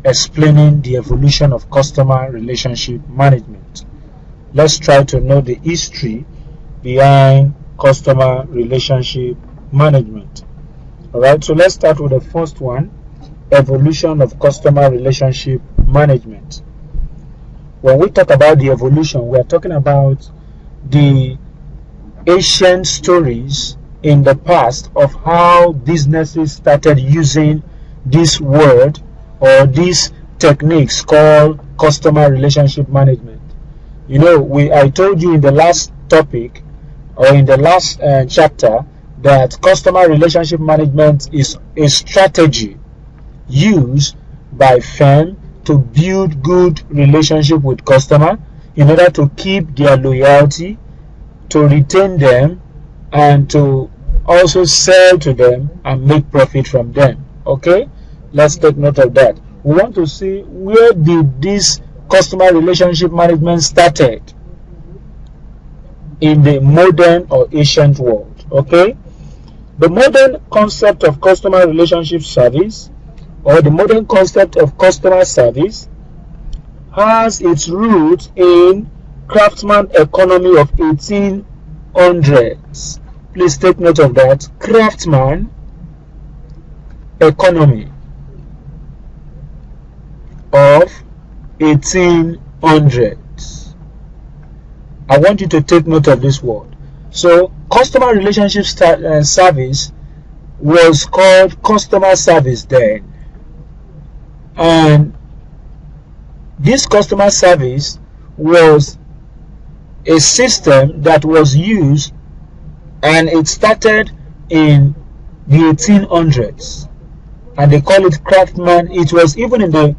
explaining the evolution of customer relationship management. Let's try to know the history behind customer relationship management. Alright, so let's start with the first one, evolution of customer relationship management. When we talk about the evolution, we are talking about the ancient stories in the past of how businesses started using this word or these techniques called customer relationship management. You know, I told you in the last topic or in the last chapter that customer relationship management is a strategy used by firms to build good relationship with customer in order to keep their loyalty, to retain them, and to also sell to them and make profit from them. Okay, let's take note of that. We want to see, where did this customer relationship management started in the modern or ancient world? Okay, the modern concept of customer relationship service, or the modern concept of customer service, has its roots in craftsman economy of 1800s. Please take note of that. Craftsman economy of 1800s. I want you to take note of this word. So customer relationship service was called customer service then, and this customer service was a system that was used, and it started in the 1800s, and they call it craftsman. It was even in the